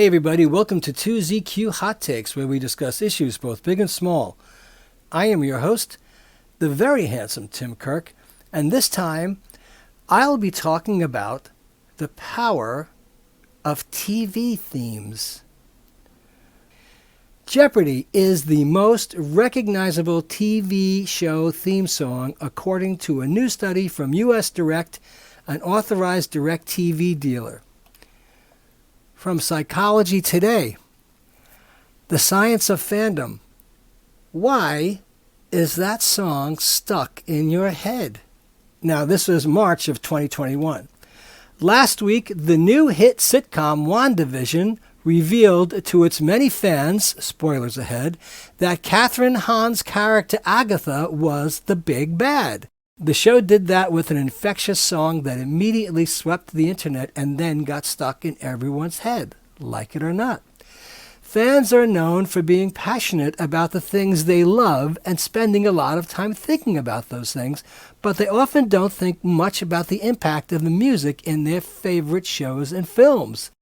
everybody, welcome to 2ZQ Hot Takes, where we discuss issues both big and small. I am your host, the very handsome Tim Kirk, and this time I'll be talking about the power of TV themes. Jeopardy is the most recognizable TV show theme song according to a new study from US Direct, an authorized DirecTV dealer. From Psychology Today, The Science of Fandom. Why is that song stuck in your head? Now, this was March of 2021. Last week, the new hit sitcom WandaVision revealed to its many fans, spoilers ahead, that Catherine Hahn's character Agatha was the big bad. The show did that with an infectious song that immediately swept the internet and then got stuck in everyone's head, like it or not. Fans are known for being passionate about the things they love and spending a lot of time thinking about those things, but they often don't think much about the impact of the music in their favorite shows and films.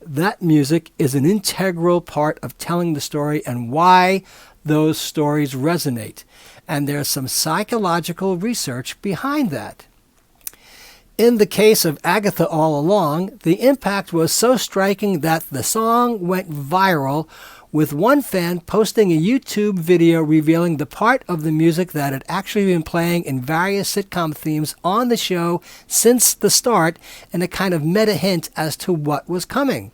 That music is an integral part of telling the story and why those stories resonate. And there's some psychological research behind that. In the case of Agatha All Along, the impact was so striking that the song went viral, with one fan posting a YouTube video revealing the part of the music that had actually been playing in various sitcom themes on the show since the start, and a kind of meta hint as to what was coming.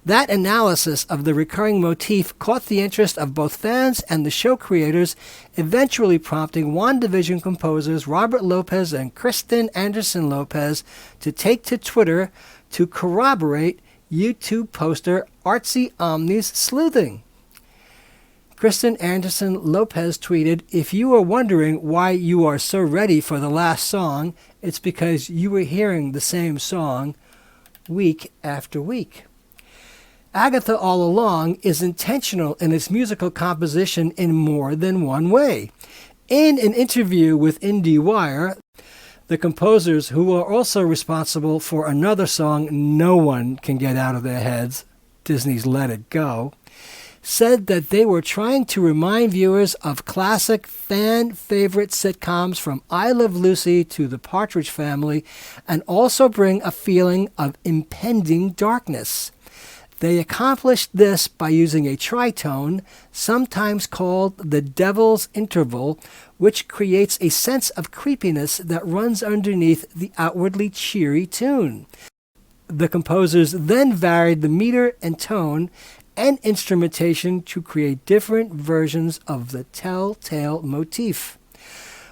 That analysis of the recurring motif caught the interest of both fans and the show creators, eventually prompting WandaVision composers Robert Lopez and Kristen Anderson Lopez to take to Twitter to corroborate YouTube poster Artsy Omni's sleuthing. Kristen Anderson Lopez tweeted, "If you are wondering why you are so ready for the last song, it's because you were hearing the same song week after week." Agatha All Along is intentional in its musical composition in more than one way. In an interview with IndieWire, the composers, who are also responsible for another song no one can get out of their heads, Disney's Let It Go, said that they were trying to remind viewers of classic fan-favorite sitcoms from I Love Lucy to The Partridge Family, and also bring a feeling of impending darkness. They accomplished this by using a tritone, sometimes called the Devil's Interval, which creates a sense of creepiness that runs underneath the outwardly cheery tune. The composers then varied the meter and tone and instrumentation to create different versions of the telltale motif.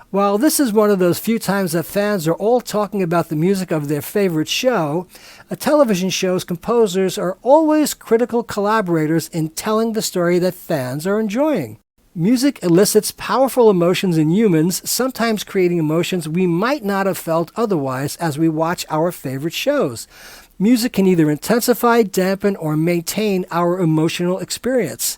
While this is one of those few times that fans are all talking about the music of their favorite show, a television show's composers are always critical collaborators in telling the story that fans are enjoying. Music elicits powerful emotions in humans, sometimes creating emotions we might not have felt otherwise as we watch our favorite shows. Music can either intensify, dampen, or maintain our emotional experience.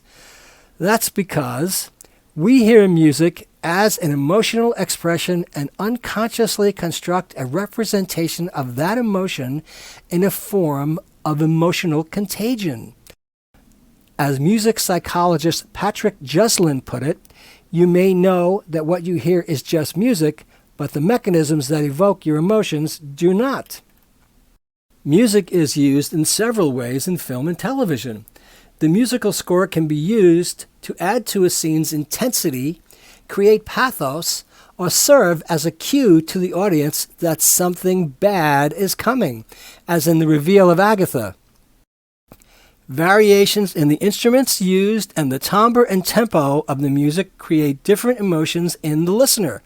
That's because we hear music as an emotional expression and unconsciously construct a representation of that emotion in a form of emotional contagion. As music psychologist Patrick Juslin put it, you may know that what you hear is just music, but the mechanisms that evoke your emotions do not. Music is used in several ways in film and television. The musical score can be used to add to a scene's intensity, create pathos, or serve as a cue to the audience that something bad is coming, as in the reveal of Agatha. Variations in the instruments used and the timbre and tempo of the music create different emotions in the listener.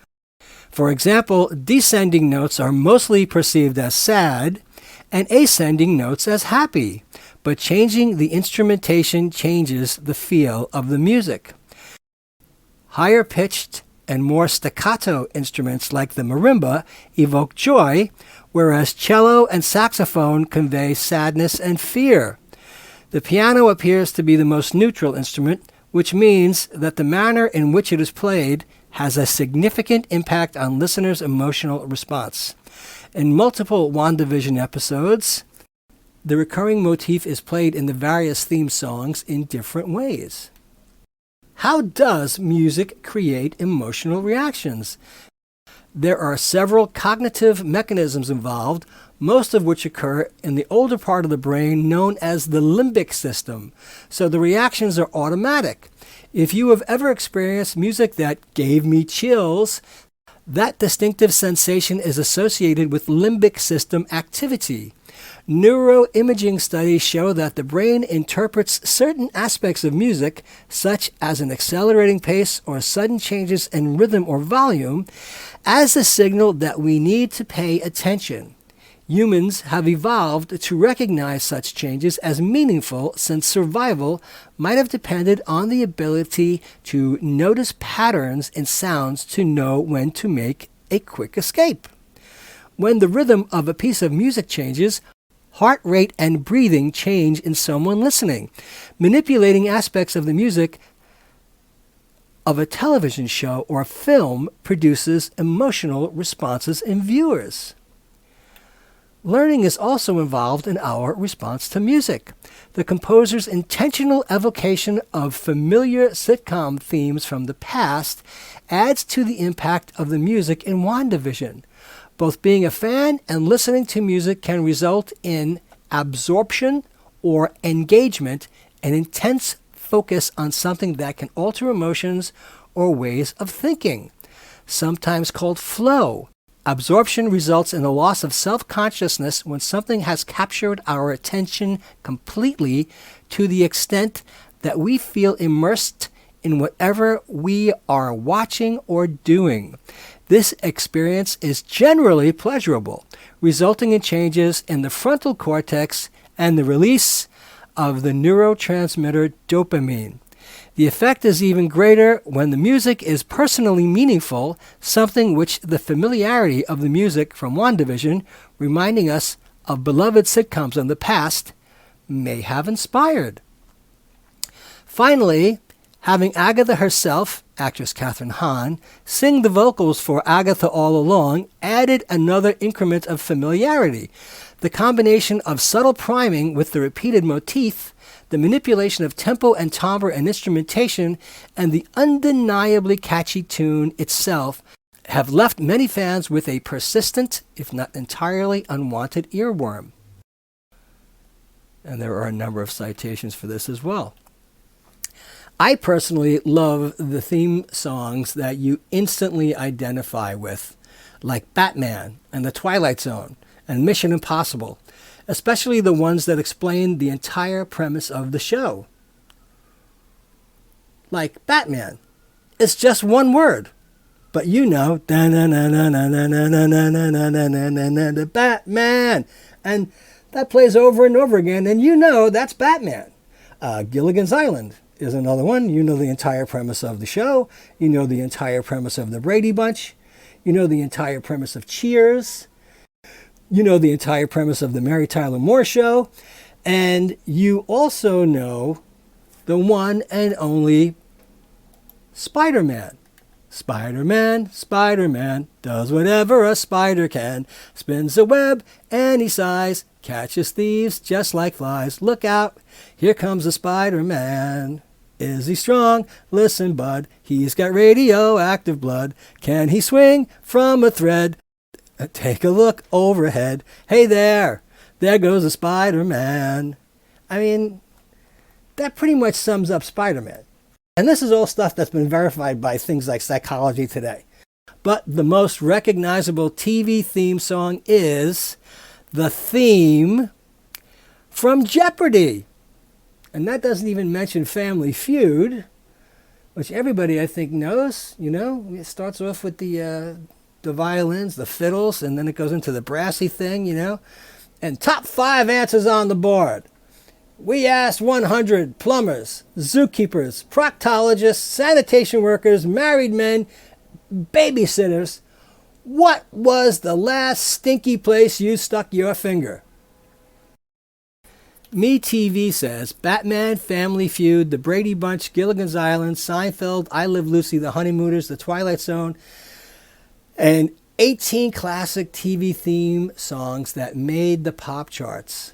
For example, descending notes are mostly perceived as sad, and ascending notes as happy, but changing the instrumentation changes the feel of the music. Higher pitched and more staccato instruments like the marimba evoke joy, whereas cello and saxophone convey sadness and fear. The piano appears to be the most neutral instrument, which means that the manner in which it is played has a significant impact on listeners' emotional response. In multiple WandaVision episodes, the recurring motif is played in the various theme songs in different ways. How does music create emotional reactions? There are several cognitive mechanisms involved, most of which occur in the older part of the brain known as the limbic system, so the reactions are automatic. If you have ever experienced music that gave me chills, that distinctive sensation is associated with limbic system activity. Neuroimaging studies show that the brain interprets certain aspects of music, such as an accelerating pace or sudden changes in rhythm or volume, as a signal that we need to pay attention. Humans have evolved to recognize such changes as meaningful, since survival might have depended on the ability to notice patterns in sounds to know when to make a quick escape. When the rhythm of a piece of music changes, heart rate and breathing change in someone listening. Manipulating aspects of the music of a television show or film produces emotional responses in viewers. Learning is also involved in our response to music. The composer's intentional evocation of familiar sitcom themes from the past adds to the impact of the music in WandaVision. Both being a fan and listening to music can result in absorption or engagement, an intense focus on something that can alter emotions or ways of thinking, sometimes called flow. Absorption results in a loss of self-consciousness when something has captured our attention completely to the extent that we feel immersed in whatever we are watching or doing. This experience is generally pleasurable, resulting in changes in the frontal cortex and the release of the neurotransmitter dopamine. The effect is even greater when the music is personally meaningful, something which the familiarity of the music from WandaVision, reminding us of beloved sitcoms in the past, may have inspired. Finally, having Agatha herself, actress Kathryn Hahn, sing the vocals for Agatha All Along added another increment of familiarity. The combination of subtle priming with the repeated motif, the manipulation of tempo and timbre and instrumentation, and the undeniably catchy tune itself have left many fans with a persistent, if not entirely unwanted earworm. And there are a number of citations for this as well. I personally love the theme songs that you instantly identify with, like Batman and The Twilight Zone and Mission Impossible, especially the ones that explain the entire premise of the show. Like Batman. It's just one word, but you know, the Batman, and that plays over and over again, and you know that's Batman. Gilligan's Island is another one. You know the entire premise of the show. You know the entire premise of the Brady Bunch. You know the entire premise of Cheers. You know the entire premise of the Mary Tyler Moore Show. And you also know the one and only SpiderMan. SpiderMan, SpiderMan, does whatever a spider can. Spins a web any size, catches thieves just like flies. Look out, here comes the SpiderMan. Is he strong? Listen, bud, he's got radioactive blood. Can he swing from a thread? Take a look overhead. Hey there goes the Spider-Man. I mean, that pretty much sums up Spider-Man. And this is all stuff that's been verified by things like Psychology Today. But the most recognizable TV theme song is the theme from Jeopardy! And that doesn't even mention Family Feud, which everybody, I think, knows. You know, it starts off with the violins, the fiddles, and then it goes into the brassy thing, you know. And top 5 answers on the board. We asked 100 plumbers, zookeepers, proctologists, sanitation workers, married men, babysitters, what was the last stinky place you stuck your finger? MeTV says Batman, Family Feud, The Brady Bunch, Gilligan's Island, Seinfeld, I Live Lucy, The Honeymooners, The Twilight Zone, and 18 classic TV theme songs that made the pop charts.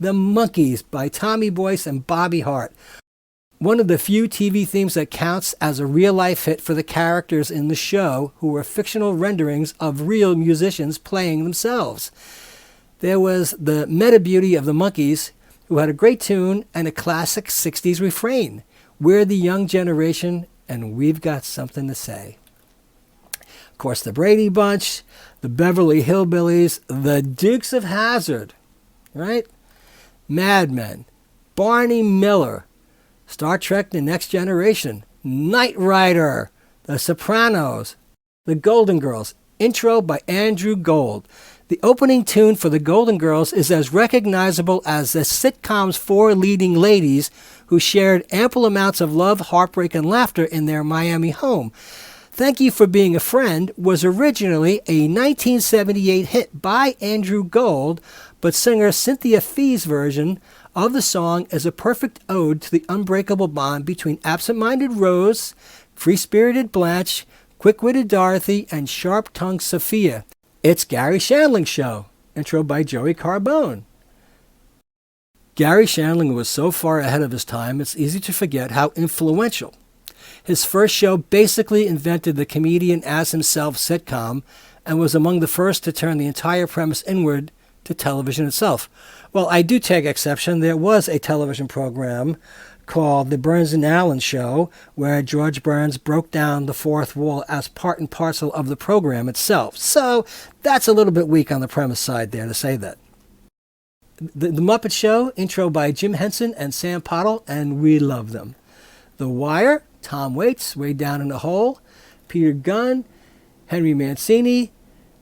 The Monkees by Tommy Boyce and Bobby Hart. One of the few TV themes that counts as a real-life hit for the characters in the show, who were fictional renderings of real musicians playing themselves. There was the meta beauty of the Monkees, who had a great tune and a classic 60s refrain. We're the young generation, and we've got something to say. Of course, the Brady Bunch, the Beverly Hillbillies, the Dukes of Hazzard, right? Mad Men, Barney Miller, Star Trek The Next Generation, Knight Rider, The Sopranos, The Golden Girls, intro by Andrew Gold. The opening tune for The Golden Girls is as recognizable as the sitcom's four leading ladies who shared ample amounts of love, heartbreak, and laughter in their Miami home. Thank You for Being a Friend was originally a 1978 hit by Andrew Gold, but singer Cynthia Fee's version of the song is a perfect ode to the unbreakable bond between absent-minded Rose, free-spirited Blanche, quick-witted Dorothy, and sharp-tongued Sophia. It's Gary Shandling's show, intro by Joey Carbone. Gary Shandling was so far ahead of his time, it's easy to forget how influential. His first show basically invented the comedian as himself sitcom and was among the first to turn the entire premise inward to television itself. Well, I do take exception. There was a television program called The Burns and Allen Show, where George Burns broke down the fourth wall as part and parcel of the program itself. So that's a little bit weak on the premise side there to say that. The Muppet Show, intro by Jim Henson and Sam Pottle, and we love them. The Wire, Tom Waits, Way Down in the Hole, Peter Gunn, Henry Mancini,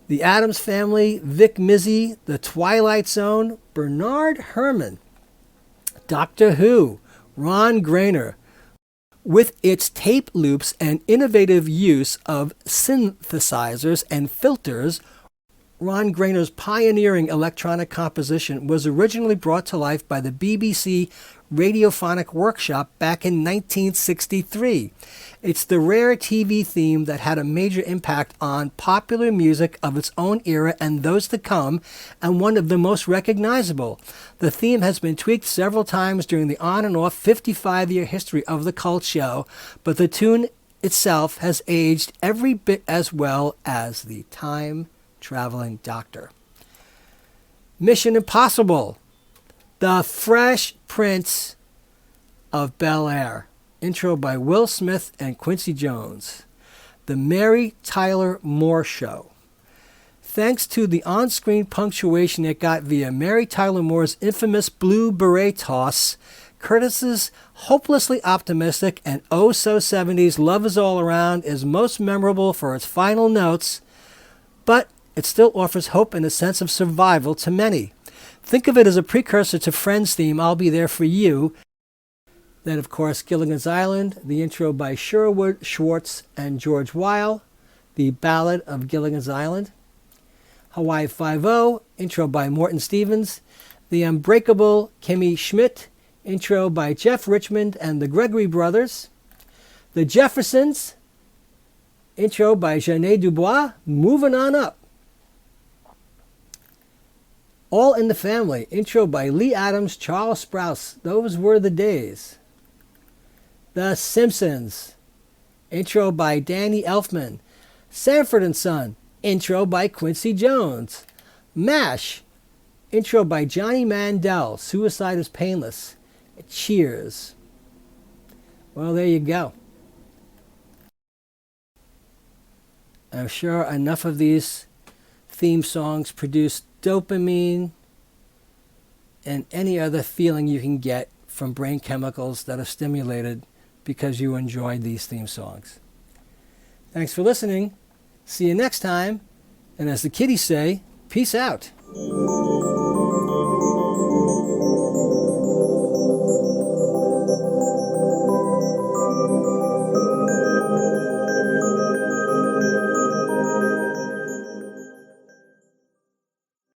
The Addams Family, Vic Mizzy, The Twilight Zone, Bernard Herrmann, Doctor Who, Ron Grainer. With its tape loops and innovative use of synthesizers and filters, Ron Grainer's pioneering electronic composition was originally brought to life by the BBC Radiophonic Workshop back in 1963. It's the rare TV theme that had a major impact on popular music of its own era and those to come, and one of the most recognizable. The theme has been tweaked several times during the on and off 55-year history of the cult show, but the tune itself has aged every bit as well as the time-traveling doctor. Mission Impossible, The Fresh Prince of Bel-Air, intro by Will Smith and Quincy Jones. The Mary Tyler Moore Show. Thanks to the on-screen punctuation it got via Mary Tyler Moore's infamous blue beret toss, Curtis's hopelessly optimistic and oh-so-70s Love Is All Around is most memorable for its final notes, but it still offers hope and a sense of survival to many. Think of it as a precursor to Friends' theme, I'll Be There For You. Then, of course, Gilligan's Island, the intro by Sherwood Schwartz and George Weil, the Ballad of Gilligan's Island. Hawaii Five-O, intro by Morton Stevens. The Unbreakable Kimmy Schmidt, intro by Jeff Richmond and the Gregory Brothers. The Jeffersons, intro by Jeanne Dubois, moving on up. All in the Family, intro by Lee Adams, Charles Sprouse. Those were the days. The Simpsons, intro by Danny Elfman. Sanford and Son, intro by Quincy Jones. MASH, intro by Johnny Mandel. Suicide is Painless. Cheers. Well, there you go. I'm sure enough of these theme songs produce dopamine and any other feeling you can get from brain chemicals that are stimulated because you enjoyed these theme songs. Thanks for listening. See you next time. And as the kiddies say, peace out.